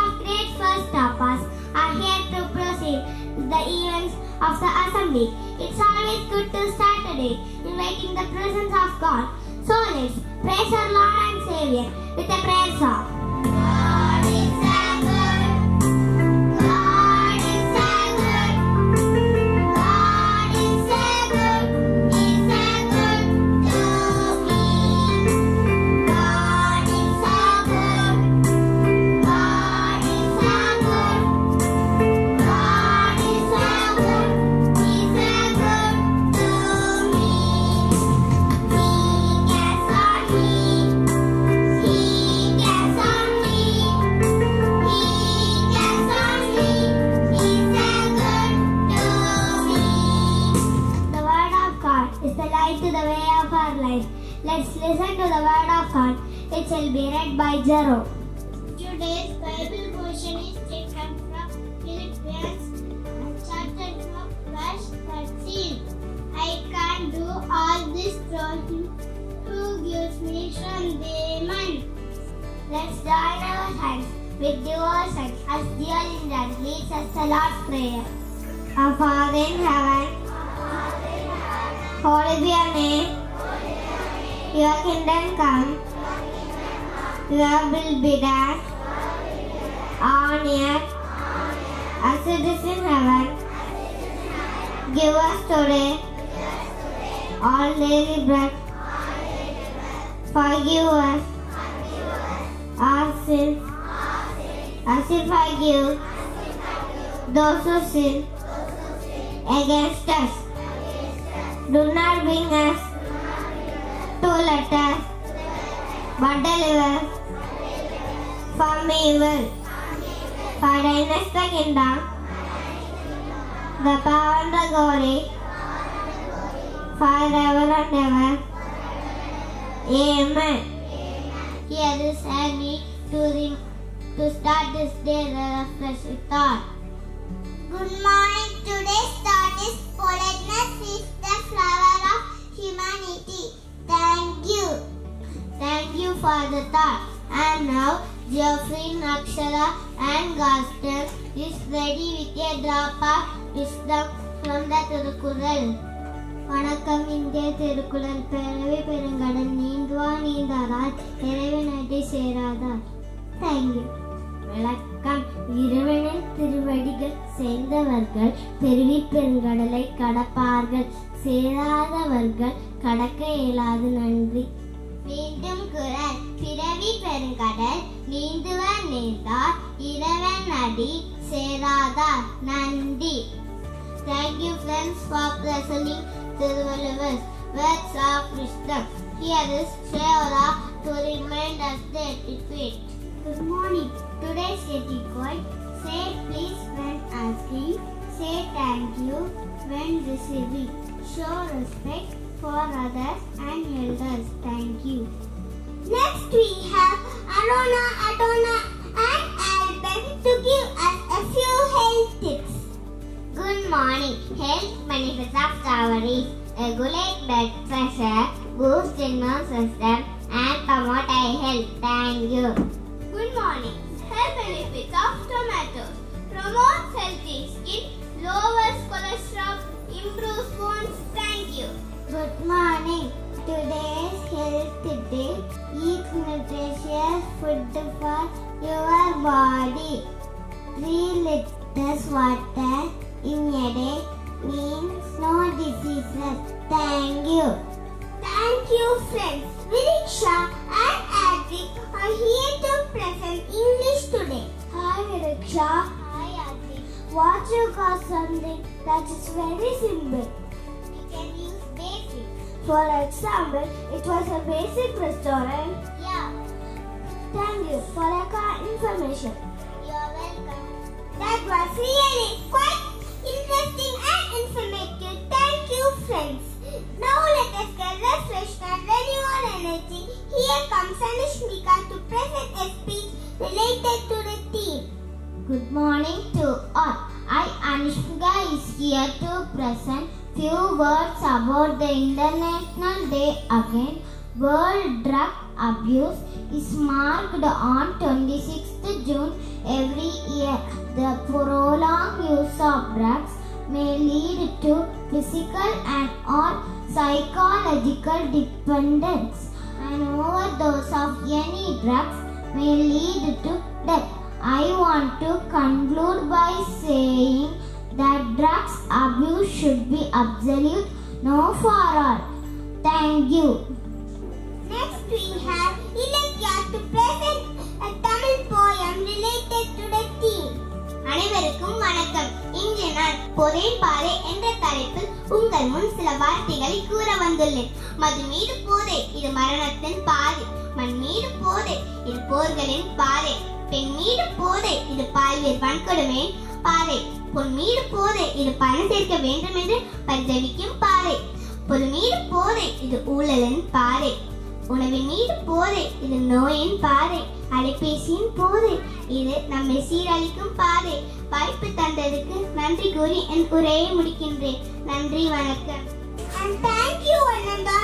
of Grade I Topaz are here to proceed the events of the assembly. It's always good to start a day inviting the presence of God. So let's praise our Lord and Savior with a prayer song. God is so good. God is so good. God is so good. He's so good to me. God is so good. God is so good. God is so good. He's so good to me. He cares on me. He cares on me. He cares on me. He's so good to me. The word of God is the light to the way of our life. Let's listen to the word of God. It shall be read by Jerome. Today's Bible portion is taken from Philippians chapter 12 verse 13. I can do all this through Him who gives me strength. Let's join our hands with devotion as dear Linda leads us the Lord's Prayer. Our Father in heaven, holy be your name. Your kingdom come. Your will be done on earth as it is in heaven. Give us today all daily bread. Forgive us our sins as we forgive those who sin against us. Do not bring us to let us, but deliver us from evil. For thine is the kingdom, the power and the glory, forever and ever. Amen. Here is Annie to start this day refresh with thought. Good morning. Today's thought is politeness is the flower of humanity. Thank you. Thank you for the thought. And now Geoffrey, Nakshara and Gaston is ready with a drop of wisdom from the Tirukural. வணக்கம் இந்திய திருக்குறள் பிறவி பெருங்கடல் நீந்துவா நீந்தாரால் இறைவனடி சேராதார். Thank you. விளக்கம் இறைவனின் திருவடிகள் சேர்ந்தவர்கள் பிறவி பெருங்கடலை கடப்பார்கள், சேராதவர்கள் கடக்க இயலாது. நன்றி. மீண்டும் குறள். பிறவி பெருங்கடல் நீந்துவர் நீந்தார் இறைவன் அடி சேராதார். நன்றி. Thank you friends for listening to the words of wisdom. Here is Shayora to remind us the etiquette. Good morning. Today's etiquette: say please when asking, say thank you when receiving, show respect for others and elders. Thank you. Next we have Arona, Adona and Albert to give us a few health tips. Good morning. Health benefits of strawberries: regulate blood pressure, boost immune system and promote eye health. Thank you. Good morning. Health benefits of tomatoes: promotes healthy skin, lowers cholesterol, improves bones. Thank you. Good morning. Today's health day: eat nutritious food for your body. 3 liters water in a day means no diseases. Thank you. Thank you friends. Viriksha and Adrik are here to present English today. Hi Viriksha. Hi Adrik. What you got something that is very simple. We can use basic. For example, it was a basic restaurant. Yeah. Thank you for your information. You're welcome. That was really quite interesting and informative. Thank you friends. Now let us get refreshed and renew our energy. Here comes Anushmika to present a speech related to the theme. Good morning to all. I Anushmika is here to present few words about the International Day Against World Drug Abuse is marked on 26th June every year. The prolonged use of drugs may lead to physical and or psychological dependence. An overdose of any drugs may lead to death. I want to conclude by saying that drugs abuse should be absolute, no for all. Thank you. Next we have Ilakya to present a Tamil poem related to the theme. அனைவருக்கும் வணக்கம். இன்று நான் பொதேன் பாறை என்ற தலைப்பில் உங்கள் முன் சில வார்த்தைகளை கூற வந்துள்ளேன். மது மீது போதை, இது மரணத்தின் பாதை. மண் மீது போதை, இது போர்களின் பாதை. பெண் மீது போதை, இது பால்வேர் வன்கொடுமையின் பாதை. பொன் மீது போதை, இது பணம் சேர்க்க வேண்டும் என்று பரிதவிக்கும் பாதை. பொது மீது போதை, இது ஊழலின் பாதை. உணவின் மீது போதை, இது நோயின் பாதை. அலைபேசியின் போதை, இது நம்மை சீரழிக்கும் பாதை. வாய்ப்பு தந்ததுக்கு நன்றி கூறி என் உரையை முடிக்கின்றேன். நன்றி, வணக்கம். And thank you, Ananda.